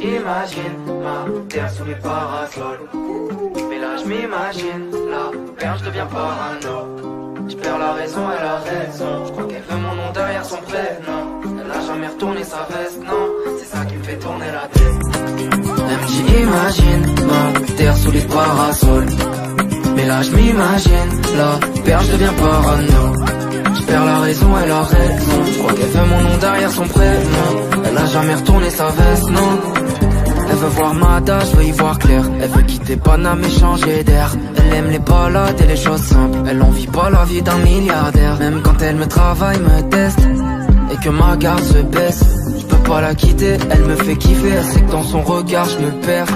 j'imagine ma terre sous les parasols. Mais là je m'imagine la perche devient parano. Je perds la raison, elle a raison. Je crois qu'elle veut mon nom derrière son prénom. Elle n'a jamais retourné sa veste, non. C'est ça qui me fait tourner la tête. Elle me dit imagine ma terre sous les parasols. Mais là je m'imagine la perche devient parano. Je perds la raison, elle a raison. Je crois qu'elle veut mon nom derrière son prénom. Elle n'a jamais retourné sa veste, non. Elle veut voir ma tâche, veut y voir clair. Elle veut quitter Paname et changer d'air. Elle aime les balades et les choses simples. Elle envie pas la vie d'un milliardaire. Même quand elle me travaille, me teste et que ma garde se baisse, je peux pas la quitter, elle me fait kiffer. Elle sait que dans son regard je me perds.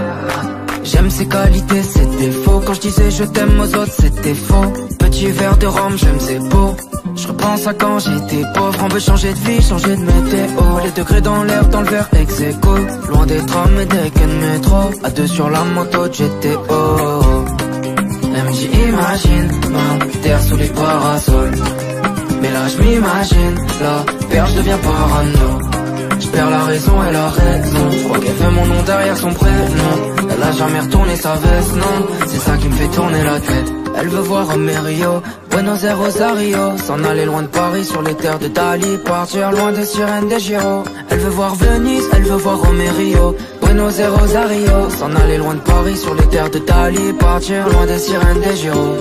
J'aime ses qualités, ses défauts. Quand je disais je t'aime aux autres, c'était faux. Petit verre de rhum, j'aime ses beaux. Je repense à quand j'étais pauvre. On veut changer de vie, changer de météo. Les degrés dans l'air, dans le verre ex-aequo. Loin des trams et des quais de métro. À deux sur la moto de GTO. Elle me dit imagine ma terre sous les parasols. Mais là je m'imagine la perche devient parano. Je perds la raison, elle a raison. Je crois qu'elle fait mon nom derrière son prénom. Elle a jamais retourné sa veste, non. C'est ça qui me fait tourner la tête. Elle veut voir Romerio, Buenos Aires, Rosario. S'en aller loin de Paris sur les terres de Dali. Partir loin des sirènes des Giro. Elle veut voir Venise, elle veut voir Romerio, Buenos Aires, Rosario. S'en aller loin de Paris sur les terres de Dali. Partir loin des sirènes des Giro.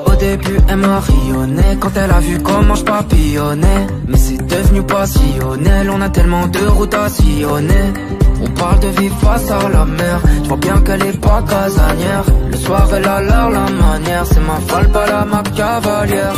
Au début elle m'a rayonné quand elle a vu comment je papillonnais. Mais c'est devenu passionnel, on a tellement de routes à sillonner. On parle de vivre face à la mer. Je vois bien qu'elle est pas casanière. Le soir elle a l'air la manière. C'est ma falba la ma cavalière.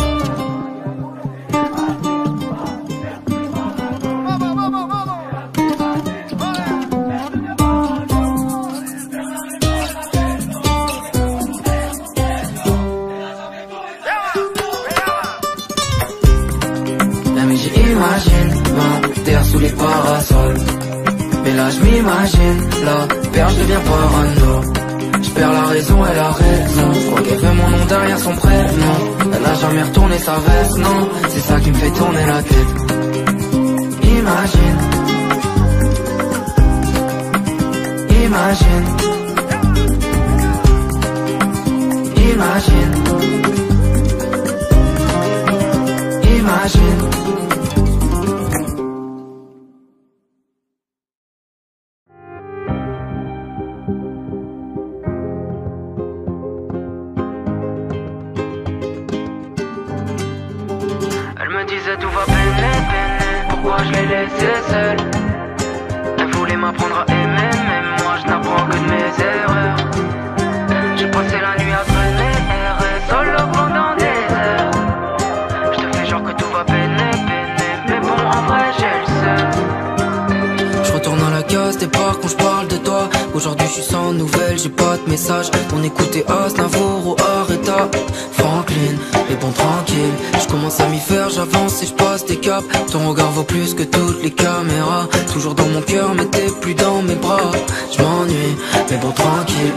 J'imagine ma terre sous les parasols. Mais là je m'imagine la perche devient parano. Je perds la raison, elle a raison. Je crois qu'elle veut mon nom derrière son prénom. Elle a jamais retourné sa veste, non. C'est ça qui me fait tourner la tête. Imagine. Imagine. Imagine. Imagine. Tout va peiner, peiner. Pourquoi je l'ai laissé seule? Elle voulait m'apprendre à aimer, mais moi je n'apprends que de mes erreurs. J'ai passé la nuit à traîner, errer solo pendant des heures. Je te fais genre que tout va peiner, peiner, mais bon en vrai j'ai le seum. Je retourne à la case départ quand je parle de toi. Aujourd'hui je suis sans nouvelles, j'ai pas de message. On écoutait Aznavour ou Arrêta Franklin, mais bon tranquille. Je commence à m'y faire, j'avance et je passe des caps. Ton regard vaut plus que toutes les caméras. Toujours dans mon cœur mais t'es plus dans mes bras. Je m'ennuie, mais bon tranquille.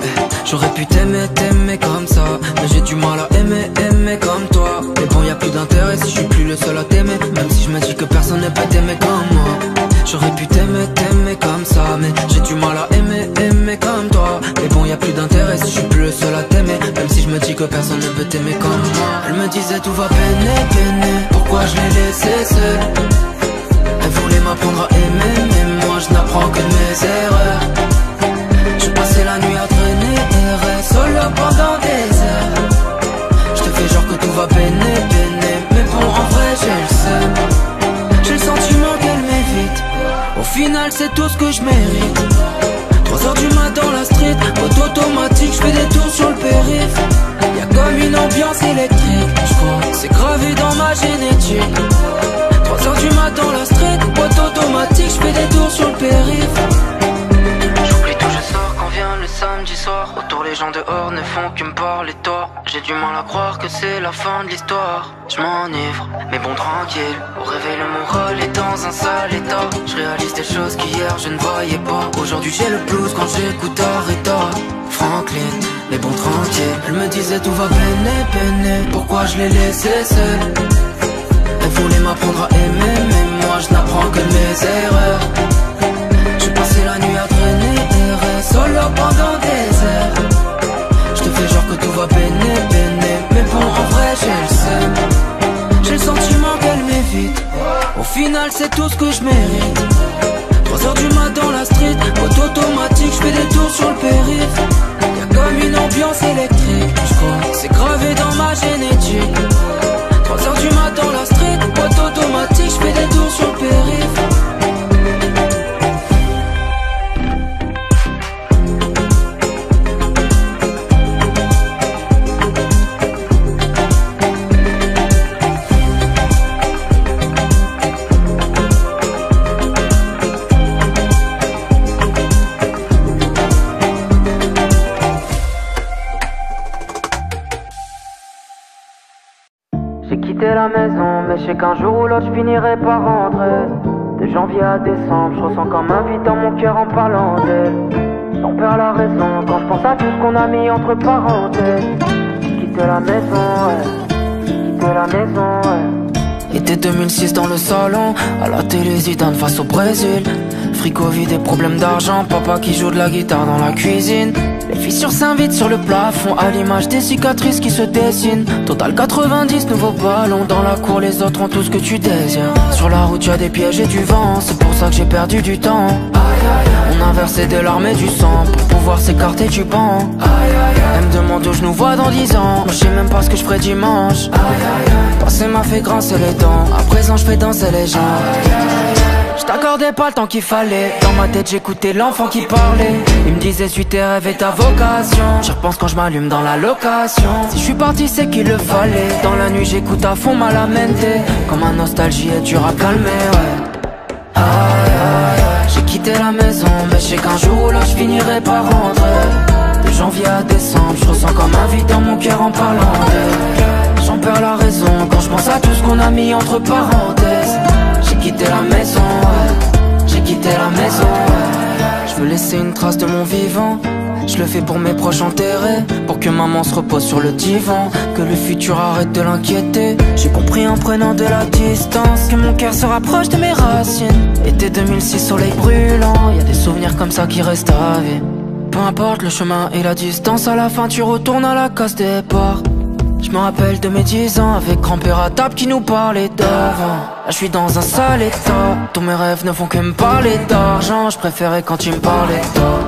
J'aurais pu t'aimer, t'aimer comme ça. Mais j'ai du mal à aimer, aimer comme toi. Mais bon y'a plus d'intérêt si je suis plus le seul à t'aimer. Même si je me dis que personne ne peut t'aimer comme moi. J'aurais pu t'aimer, t'aimer comme ça. Mais j'ai du mal à aimer, aimer comme toi. Mais bon y'a plus d'intérêt si je suis plus le seul à t'aimer. Même si je me dis que personne ne peut t'aimer comme moi. Elle me disait tout va peiner, peiner. Pourquoi je l'ai laissée seule? Elle voulait m'apprendre à aimer, mais moi je n'apprends que de mes erreurs. Je passais la nuit à traîner, errer solo pendant des heures. Je te fais genre que tout va peiner, peiner, mais bon en vrai j'ai le seum. J'ai le sentiment qu'elle m'évite. Au final c'est tout ce que je mérite. 3 heures du mat dans la street, mode automatique, je fais des tours sur le périph'. Y'a comme une ambiance électrique, je crois que c'est gravé dans ma génétique. 3 heures du mat dans la street, boîte automatique, je fais des tours sur le périph'. J'oublie tout, je sors quand vient le samedi soir. Autour les gens dehors ne font que me parler de toi. J'ai du mal à croire que c'est la fin de l'histoire. Je m'enivre, mais bon tranquille. Au réveil le moral est dans un sale état. Je réalise des choses qu'hier je ne voyais pas. Aujourd'hui j'ai le blues quand j'écoute Arrêta Franklin, mais bon tranquille. Elle me disait tout va peiner, peiner. Pourquoi je l'ai laissée seule? Elle voulait m'apprendre à aimer, mais moi je n'apprends que de mes erreurs. J'ai passé la nuit à traîner, final c'est tout ce que je mérite. 3h du mat dans la street, boîte automatique, je fais des tours sur le périph'. Y'a comme une ambiance électrique, j'crois, c'est gravé dans ma génétique. 3h du mat dans la street, boîte automatique, je fais des tours sur le périph'. La maison, mais je sais qu'un jour ou l'autre je finirai par rentrer. De janvier à décembre, je ressens comme un vide dans mon cœur en parlant d'elle. J'en perds la raison quand je pense à tout ce qu'on a mis entre parenthèses. Quitter la maison, ouais. Quitter la maison, ouais. Été 2006 dans le salon, à la télé Zidane face au Brésil. Frigo vide et problème d'argent, papa qui joue de la guitare dans la cuisine. Les fissures s'invitent sur le plafond, à l'image des cicatrices qui se dessinent. Total 90, nouveaux ballons dans la cour, les autres ont tout ce que tu désires. Sur la route y'a des pièges et du vent, c'est pour ça que j'ai perdu du temps. On a versé de larmes et du sang pour pouvoir s'écarter du banc. Elle me demande où je nous vois dans 10 ans, moi je sais même pas ce que je ferai dimanche. Passé m'a fait grincer les dents, à présent je fais danser les gens. Je t'accordais pas le temps qu'il fallait. Dans ma tête j'écoutais l'enfant qui parlait. Il me disait suis tes rêves et ta vocation. J'y repense quand je m'allume dans la location. Si je suis parti c'est qu'il le fallait. Dans la nuit j'écoute à fond Malamente. Comme un nostalgie est dur à calmer, ouais. Aïe aïe aïe. J'ai quitté la maison, mais je sais qu'un jour ou l'autre je finirai par rentrer. De janvier à décembre, je ressens comme un vide dans mon cœur en parlant d'elle. J'en perds la raison quand je pense à tout ce qu'on a mis entre parenthèses. J'ai quitté la maison, ouais. J'ai quitté la maison, ouais. Je veux laisser une trace de mon vivant. Je le fais pour mes proches enterrés, pour que maman se repose sur le divan, que le futur arrête de l'inquiéter. J'ai compris en prenant de la distance que mon cœur se rapproche de mes racines. Été 2006, soleil brûlant, y a des souvenirs comme ça qui restent à vie. Peu importe le chemin et la distance, à la fin tu retournes à la case départ. Je me rappelle de mes 10 ans avec grand-père à table qui nous parlait d'avant. Là je suis dans un sale état, tous mes rêves ne font que me parler d'argent. Je préférais quand tu me parlais de toi.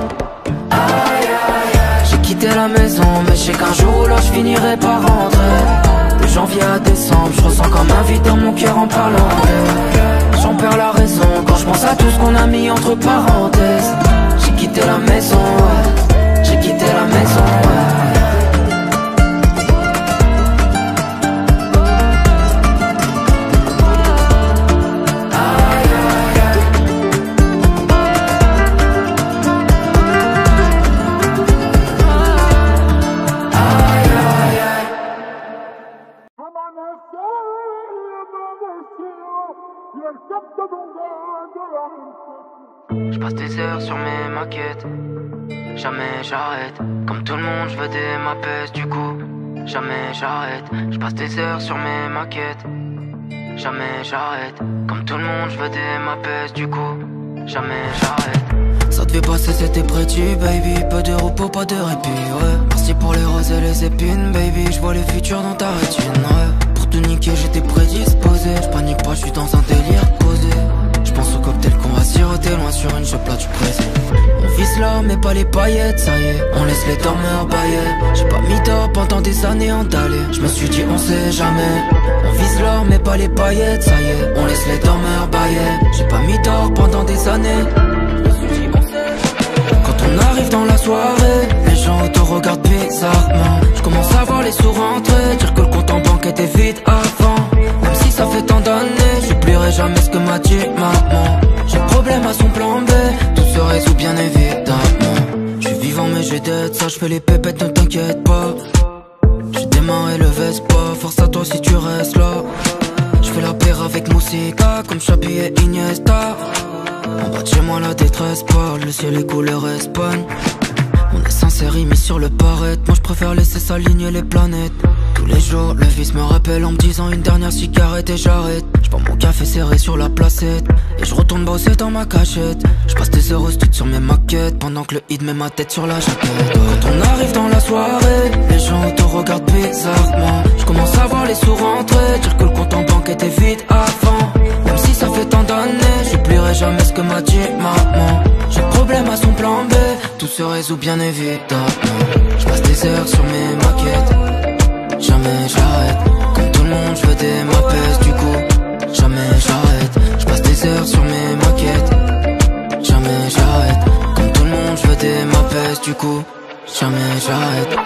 Aïe aïe aïe. J'ai quitté la maison, mais je sais qu'un jour ou l'autre je finirai par rentrer. De janvier à décembre, je ressens comme un vide dans mon cœur en parlant d'elle. J'en perds la raison quand je pense à tout ce qu'on a mis entre parenthèses. J'ai quitté la maison, ouais. J'ai quitté la maison, ouais. Je passe des heures sur mes maquettes, jamais j'arrête. Comme tout le monde, je veux des mappes, du coup, jamais j'arrête. Je passe des heures sur mes maquettes, jamais j'arrête. Comme tout le monde, je veux des mappes, du coup, jamais j'arrête. Ça devait passer, c'était prétu, baby. Peu de repos, pas de répit, ouais. Merci pour les roses et les épines, baby. Je vois le futur dans ta rétine, ouais. Pour te niquer, j'étais prédisposé. Je panique pas, je suis dans un délire posé. Je pense au cocktail qu'on va siroter loin sur une chope là du Brésil. On vise l'or mais pas les paillettes, ça y est. On laisse les dormeurs bailler. J'ai pas mis d'or pendant des années entalées. Je me suis dit on sait jamais. On vise l'or mais pas les paillettes, ça y est. On laisse les dormeurs bailler. J'ai pas mis d'or pendant des années. Je me suis dit on sait jamais. Quand on arrive dans la soirée, les gens te regardent bizarrement. Je commence à voir les sous rentrer, dire que le compte en banque était vide avant. Même si ça fait tant d'années, j'oublierai jamais ce que m'a dit maman. J'ai problème à son plan B, tout se résout bien évidemment. J'suis vivant mais j'ai d'être ça, j'fais les pépettes, ne t'inquiète pas. J'ai démarré le Vespa, force à toi si tu restes là. J'fais la paire avec Moussika, comme Chapi et Iniesta. En bas de chez moi la détresse parle, le ciel est couleur Espagne. On est sincère, mis sur le paraître. Moi je préfère laisser s'aligner les planètes. Tous les jours le vice me rappelle en me disant une dernière cigarette et j'arrête. J'prends mon café serré sur la placette et je retourne bosser dans ma cachette. Je passe des heures au stud sur mes maquettes pendant que le hit met ma tête sur la jaquette. Quand on arrive dans la soirée, les gens te regardent bizarrement. Je commence à voir les sous rentrer, dire que le compte en banque était vide avant. Même si ça fait tant d'années. J'oublierai jamais ce que m'a dit maman. J'ai problème à son plan B, tout se résout bien évidemment. Je passe des heures sur mes maquettes, jamais j'arrête. Comme tout le monde je veux des mapes, du coup jamais j'arrête. Je passe des heures sur mes maquettes, jamais j'arrête. Comme tout le monde je veux des mapes, du coup jamais j'arrête.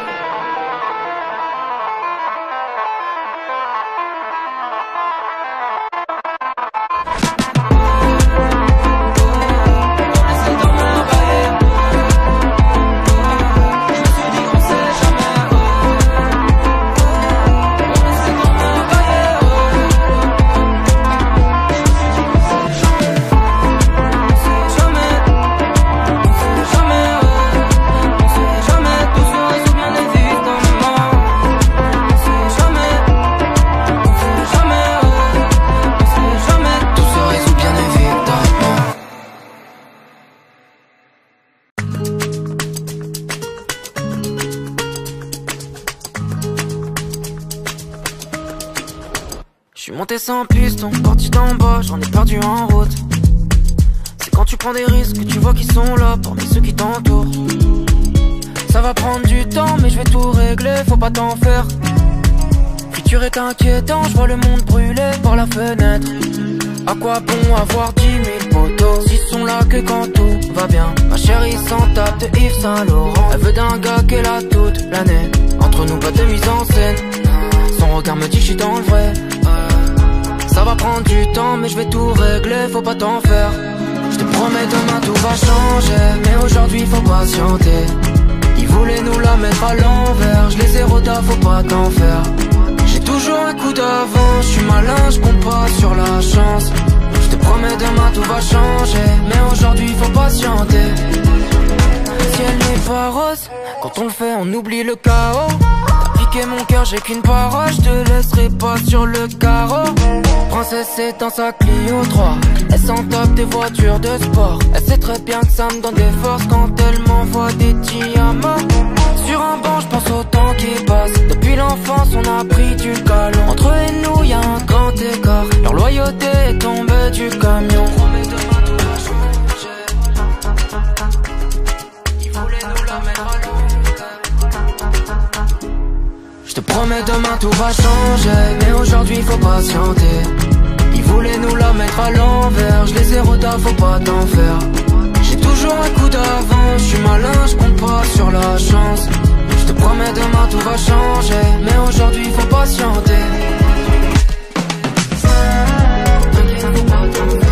J'suis monté sans piston, parti d'en bas, j'en ai perdu en route. C'est quand tu prends des risques que tu vois qu'ils sont là parmi ceux qui t'entourent. Ça va prendre du temps mais je vais tout régler, faut pas t'en faire. Futur est inquiétant, je vois le monde brûler par la fenêtre. À quoi bon avoir 10 000 potos s'ils sont là que quand tout va bien. Ma chérie s'en tape de Yves Saint Laurent. Elle veut d'un gars qu'elle a toute l'année. Entre nous pas de mise en scène. Son regard me dit j'suis dans le vrai. Ça va prendre du temps mais je vais tout régler, faut pas t'en faire. Je te promets demain tout va changer, mais aujourd'hui faut patienter. Ils voulaient nous la mettre à l'envers, je les ai rodés, faut pas t'en faire. J'ai toujours un coup d'avance, je suis malin, je compte pas sur la chance. Je te promets demain tout va changer, mais aujourd'hui faut patienter. Si elle n'est pas rose, quand on le fait on oublie le chaos. Mon cœur, j'ai qu'une parole, je te laisserai pas sur le carreau. Princesse est dans sa Clio 3, elle s'en tape des voitures de sport. Elle sait très bien que ça me donne des forces quand elle m'envoie des diamants. Sur un banc, je pense au temps qui passe. Depuis l'enfance, on a pris du galon. Entre eux et nous, y'a un grand écart. Leur loyauté est tombée du camion. Ils voulaient nous la mettre à l'envers. Je te promets demain tout va changer, mais aujourd'hui faut patienter. Ils voulaient nous la mettre à l'envers, je les ai rodés, faut pas t'en faire. J'ai toujours un coup d'avance, je suis malin, je compte pas sur la chance. Je te promets demain tout va changer, mais aujourd'hui faut patienter. T'inquiète, faut pas t'en faire.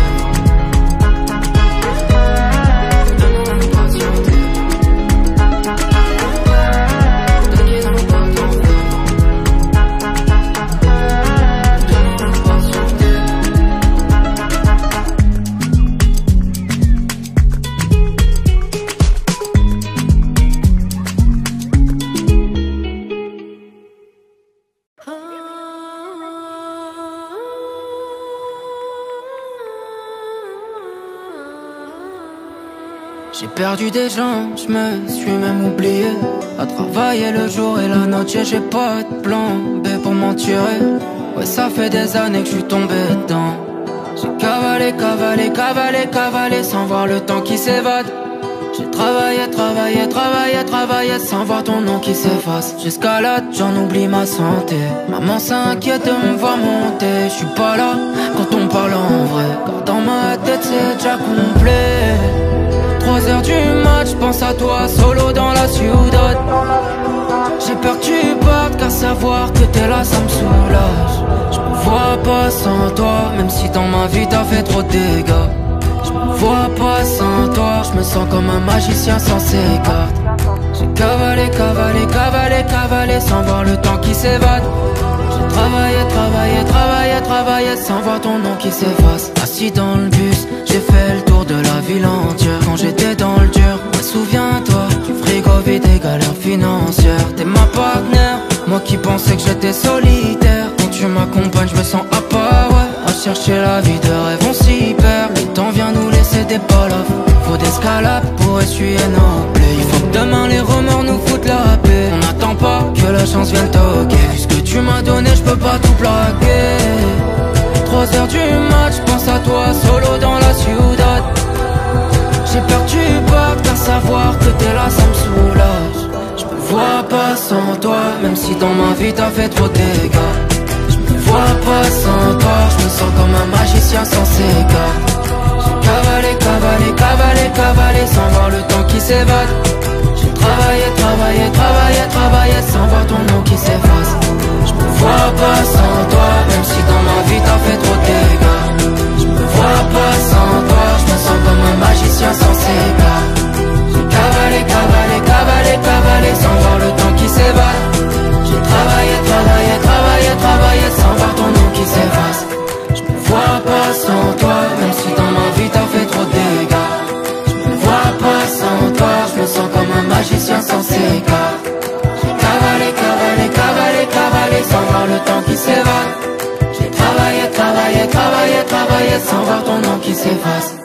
J'ai perdu des gens, je me suis même oublié. À travailler le jour et la nuit, j'ai pas de plan B pour m'en tirer. Ouais, ça fait des années que je suis tombé dedans. J'ai cavalé, cavalé, cavalé, cavalé sans voir le temps qui s'évade. J'ai travaillé, travaillé, travaillé, travaillé sans voir ton nom qui s'efface. J'escalade, j'en oublie ma santé. Maman s'inquiète de me voir monter. Je suis pas là quand on parle en vrai, car dans ma tête c'est déjà complet. 3 heures du match, pense à toi solo dans la ciudad. J'ai peur que tu partes, car savoir que t'es là ça me soulage. Je me vois pas sans toi, même si dans ma vie t'as fait trop de dégâts. Je me vois pas sans toi, je me sens comme un magicien sans ses cartes. J'ai cavalé, cavalé, cavalé, cavalé sans voir le temps qui s'évade. J'ai travaillé, travaillé, travaillé, travaillé sans voir ton nom qui s'efface. Assis dans le bus, j'ai fait le tour de la ville entière. Quand j'étais dans le dur, ouais, souviens-toi du frigo vide et galères financières. T'es ma partenaire, moi qui pensais que j'étais solitaire. Quand tu m'accompagnes, je me sens à part, ouais. À chercher la vie de rêve, on s'y perd. Le temps vient nous laisser des balafres. Faut des escalades pour essuyer nos plaies. Il faut que demain les remords nous foutent la paix. On n'attend pas que la chance vienne toquer. Ce que tu m'as donné, je peux pas tout plaquer. 3 3h du match, pense à toi solo dans la ciudad. J'ai peur que tu partes, car savoir que t'es là ça me soulage. Je me vois pas sans toi, même si dans ma vie t'as fait trop de dégâts. Je me vois pas sans toi, je me sens comme un magicien sans ses gars. J'ai cavalé, cavalé, cavalé, cavalé sans voir le temps qui s'évade. J'ai travaillé, travaillé, travaillé, travaillé sans voir ton nom qui s'efface. Je me vois pas sans toi, même si dans ma vie t'as fait trop de dégâts. Je me vois pas sans toi, je me sens comme un magicien sans ses gars. J'ai cavalé, cavalé, cavalé, cavalé sans voir le temps qui s'évade. J'ai travaillé, travaillé, travaillé, travaillé sans voir ton nom qui s'efface. Je me vois pas sans toi, même si dans ma vie t'as fait trop de dégâts. Je me vois pas sans toi, je me sens comme un magicien sans ses gars. J'ai cavalé, cavalé, cavalé, cavalé sans voir le temps qui s'évade. J'ai travaillé, travaillé, travaillé, travaillé sans voir ton nom qui s'efface.